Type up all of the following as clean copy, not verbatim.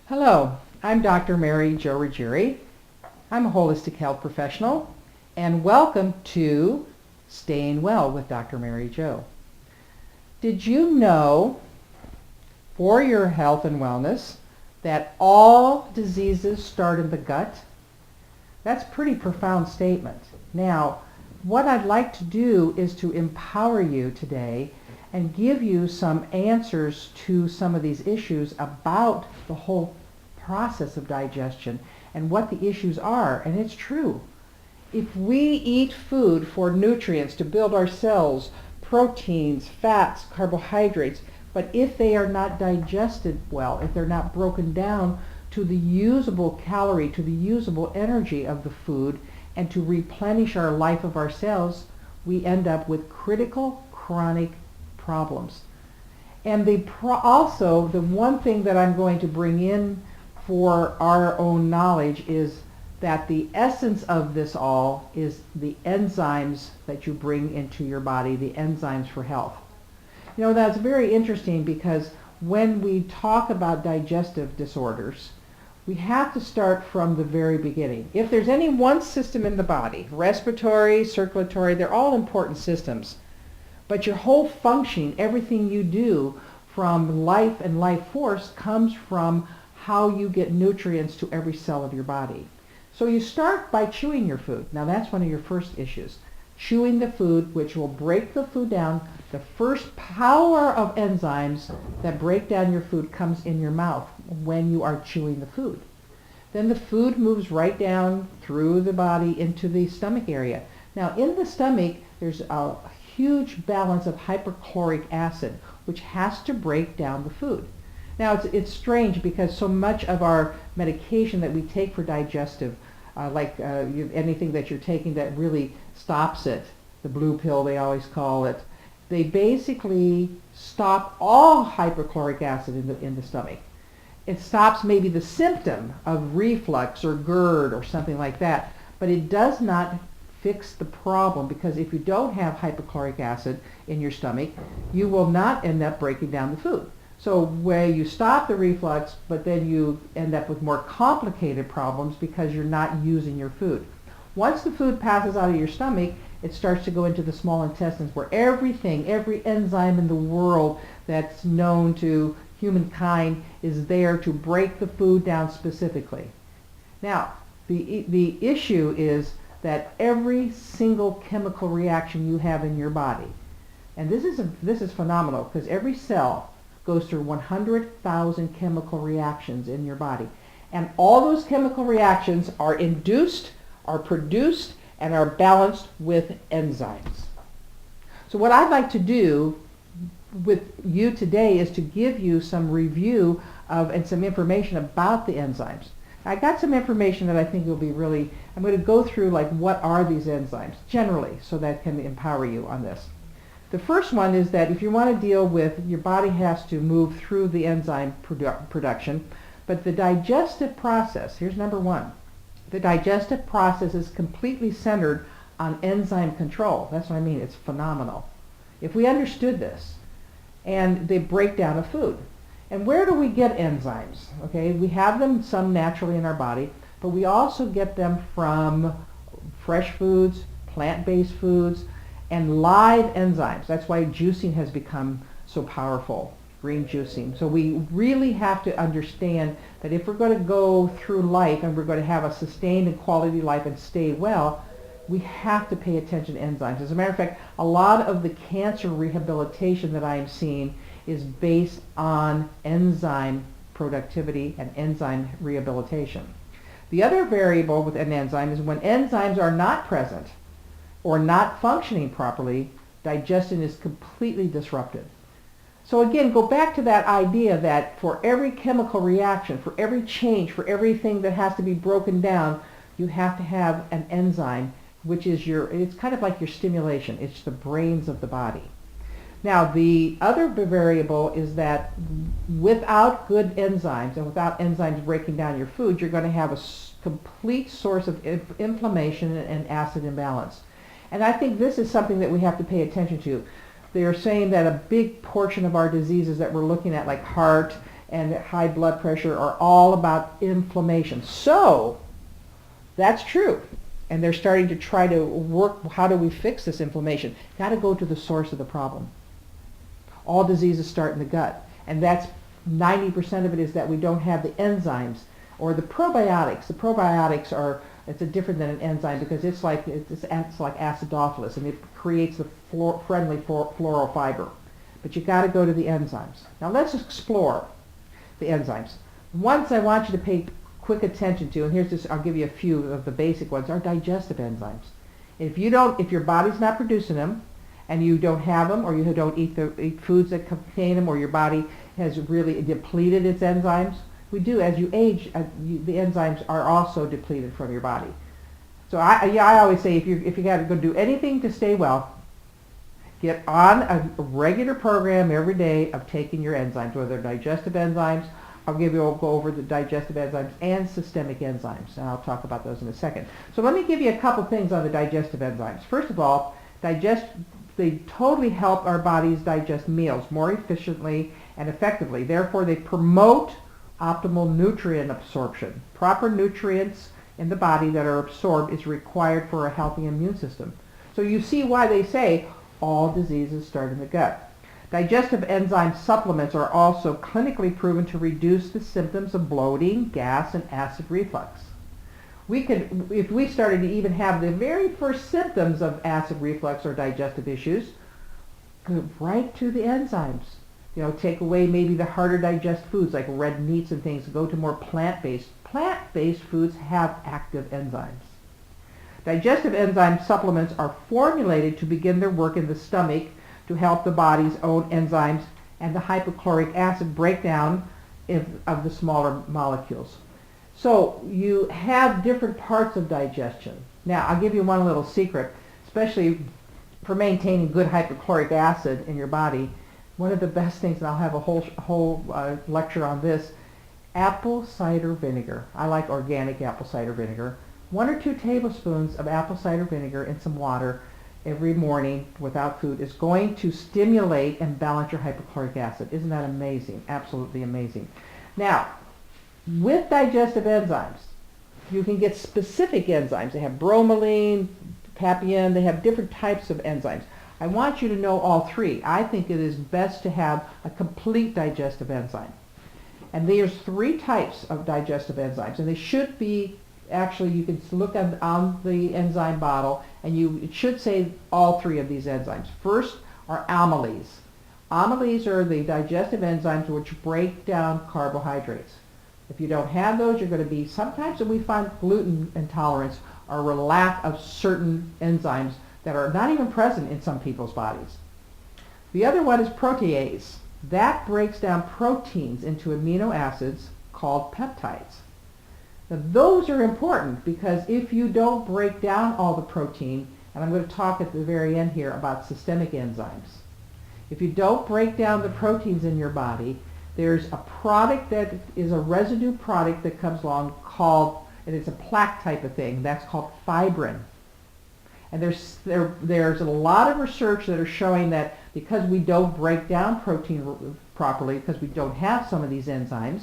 Hello, I'm Dr. Mary Jo Ruggieri. I'm a holistic health professional, and welcome to Staying Well with Dr. Mary Jo. Did you know, for your health and wellness, that all diseases start in the gut? That's a pretty profound statement. Now, what I'd like to do is to empower you today and give you some answers to some of these issues about the whole process of digestion and what the issues are. And it's true. If we eat food for nutrients to build our cells, proteins, fats, carbohydrates, but if they are not digested well, if they're not broken down to the usable calorie, to the usable energy of the food, and to replenish our life of our cells, we end up with critical chronic problems. And also, the one thing that I'm going to bring in for our own knowledge is that the essence of this all is the enzymes that you bring into your body, the enzymes for health. You know, that's very interesting because when we talk about digestive disorders, we have to start from the very beginning. If there's any one system in the body, respiratory, circulatory, they're all important systems. But your whole functioning, everything you do from life and life force comes from how you get nutrients to every cell of your body. So you start by chewing your food. Now that's one of your first issues. Chewing the food, which will break the food down. The first power of enzymes that break down your food comes in your mouth when you are chewing the food. Then the food moves right down through the body into the stomach area. Now in the stomach, there's a huge balance of hydrochloric acid, which has to break down the food. Now it's strange because so much of our medication that we take for digestive, anything that you're taking that really stops it, the blue pill they always call it, they basically stop all hydrochloric acid in the stomach. It stops maybe the symptom of reflux or GERD or something like that, but it does not fix the problem, because if you don't have hypochloric acid in your stomach, you will not end up breaking down the food. So where you stop the reflux, but then you end up with more complicated problems because you're not using your food. Once the food passes out of your stomach, it starts to go into the small intestines, where every enzyme in the world that's known to humankind is there to break the food down specifically. Now, the issue is that every single chemical reaction you have in your body, and this is phenomenal, because every cell goes through 100,000 chemical reactions in your body, and all those chemical reactions are induced, are produced, and are balanced with enzymes. So what I'd like to do with you today is to give you some review of and some information about the enzymes. I got some information that I think will be really, I'm going to go through like what are these enzymes generally, so that can empower you on this. The first one is that if you want to deal with, your body has to move through the enzyme production, but the digestive process, here's number one, the digestive process is completely centered on enzyme control. That's what I mean, it's phenomenal. If we understood this, and they break down a food. And where do we get enzymes? Okay, we have them some naturally in our body, but we also get them from fresh foods, plant-based foods, and live enzymes. That's why juicing has become so powerful, green juicing. So we really have to understand that if we're going to go through life and we're going to have a sustained and quality life and stay well, we have to pay attention to enzymes. As a matter of fact, a lot of the cancer rehabilitation that I am seeing is based on enzyme productivity and enzyme rehabilitation. The other variable with an enzyme is when enzymes are not present or not functioning properly, digestion is completely disrupted. So again, go back to that idea that for every chemical reaction, for every change, for everything that has to be broken down, you have to have an enzyme, which is it's kind of like your stimulation. It's the brains of the body. Now, the other variable is that without good enzymes and without enzymes breaking down your food, you're going to have a complete source of inflammation and acid imbalance. And I think this is something that we have to pay attention to. They are saying that a big portion of our diseases that we're looking at, like heart and high blood pressure are all about inflammation. So that's true. And they're starting to try to work, how do we fix this inflammation? Got to go to the source of the problem. All diseases start in the gut. And that's 90% of it is that we don't have the enzymes or the probiotics. The probiotics are, it's different than an enzyme because it's like acidophilus, and it creates the friendly floral fiber. But you got to go to the enzymes. Now let's explore the enzymes. Once I want you to pay quick attention to, and here's just, I'll give you a few of the basic ones, are digestive enzymes. If your body's not producing them, and you don't have them, or you don't eat foods that contain them, or your body has really depleted its enzymes, we do, as you age, the enzymes are also depleted from your body. So I always say, if you got to go do anything to stay well, get on a regular program every day of taking your enzymes, whether they're digestive enzymes. I'll go over the digestive enzymes and systemic enzymes, and I'll talk about those in a second. So let me give you a couple things on the digestive enzymes. First of all, they totally help our bodies digest meals more efficiently and effectively. Therefore, they promote optimal nutrient absorption. Proper nutrients in the body that are absorbed is required for a healthy immune system. So you see why they say all diseases start in the gut. Digestive enzyme supplements are also clinically proven to reduce the symptoms of bloating, gas, and acid reflux. If we started to even have the very first symptoms of acid reflux or digestive issues, go right to the enzymes. Take away maybe the harder digest foods like red meats and things, go to more plant-based. Plant-based foods have active enzymes. Digestive enzyme supplements are formulated to begin their work in the stomach to help the body's own enzymes and the hydrochloric acid breakdown of the smaller molecules. So you have different parts of digestion. Now, I'll give you one little secret, especially for maintaining good hydrochloric acid in your body. One of the best things, and I'll have a whole lecture on this, apple cider vinegar. I like organic apple cider vinegar. 1 or 2 tablespoons of apple cider vinegar in some water every morning without food is going to stimulate and balance your hypochloric acid. Isn't that amazing? Absolutely amazing. Now, with digestive enzymes, you can get specific enzymes. They have bromelain, papain, they have different types of enzymes. I want you to know all 3. I think it is best to have a complete digestive enzyme. And there's 3 types of digestive enzymes, and they should be, actually you can look on the enzyme bottle, and it should say all 3 of these enzymes. First are amylase. Amylase are the digestive enzymes which break down carbohydrates. If you don't have those, you're going to be, sometimes we find gluten intolerance or a lack of certain enzymes that are not even present in some people's bodies. The other one is protease. That breaks down proteins into amino acids called peptides. Now, those are important because if you don't break down all the protein, and I'm going to talk at the very end here about systemic enzymes. If you don't break down the proteins in your body, there's a product that is a residue product that comes along called, and it's a plaque type of thing, that's called fibrin. And there's a lot of research that are showing that because we don't break down protein properly, because we don't have some of these enzymes,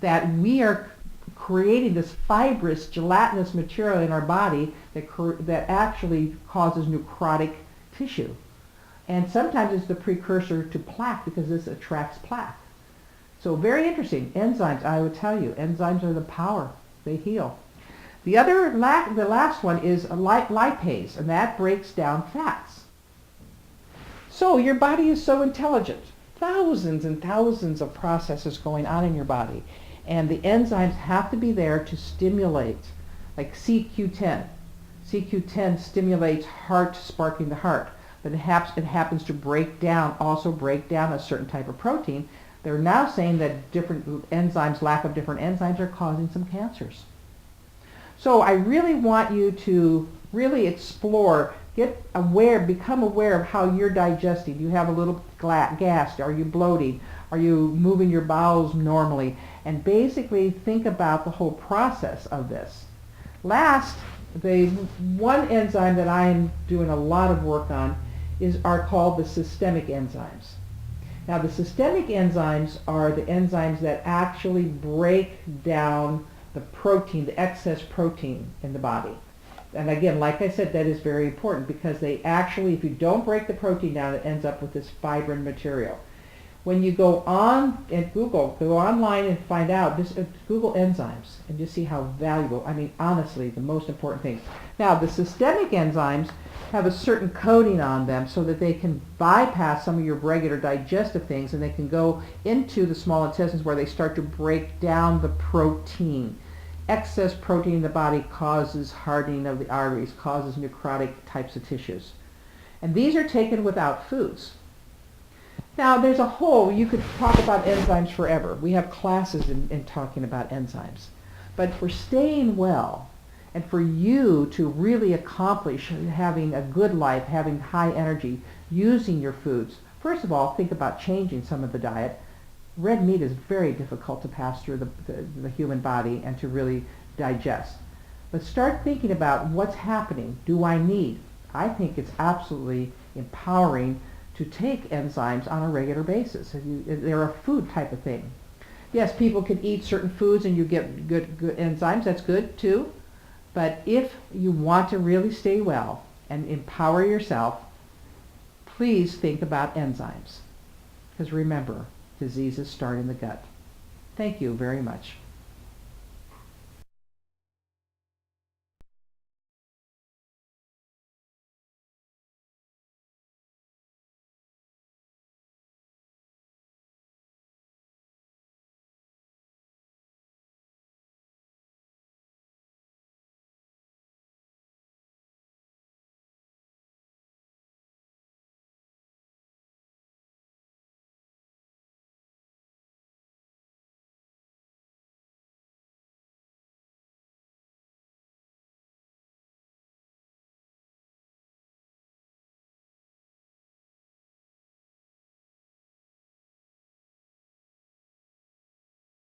that we are creating this fibrous, gelatinous material in our body that actually causes necrotic tissue. And sometimes it's the precursor to plaque because this attracts plaque. So very interesting. Enzymes, I would tell you, enzymes are the power. They heal. The last one is a lipase, and that breaks down fats. So your body is so intelligent. Thousands and thousands of processes going on in your body. And the enzymes have to be there to stimulate, like CQ10. CQ10 stimulates heart, sparking the heart. But it happens to also break down a certain type of protein. They're now saying that different enzymes, lack of different enzymes, are causing some cancers. So I really want you to really explore, become aware of how you're digesting. Do you have a little gas? Are you bloating? Are you moving your bowels normally? And basically think about the whole process of this. Last, the one enzyme that I'm doing a lot of work on are called the systemic enzymes. Now, the systemic enzymes are the enzymes that actually break down the protein, the excess protein in the body. And again, like I said, that is very important because they actually, if you don't break the protein down, it ends up with this fibrin material. When you go on and go online and find out, just Google enzymes and just see how valuable, I mean, honestly, the most important things. Now, the systemic enzymes have a certain coating on them so that they can bypass some of your regular digestive things and they can go into the small intestines where they start to break down the protein. Excess protein in the body causes hardening of the arteries, causes necrotic types of tissues. And these are taken without foods. Now, there's a whole, you could talk about enzymes forever. We have classes in talking about enzymes. But for staying well and for you to really accomplish having a good life, having high energy, using your foods, first of all, think about changing some of the diet. Red meat is very difficult to pass through the human body and to really digest. But start thinking about what's happening. Do I need? I think it's absolutely empowering to take enzymes on a regular basis. They're a food type of thing. Yes, people can eat certain foods and you get good enzymes. That's good too. But if you want to really stay well and empower yourself, please think about enzymes. Because remember, diseases start in the gut. Thank you very much.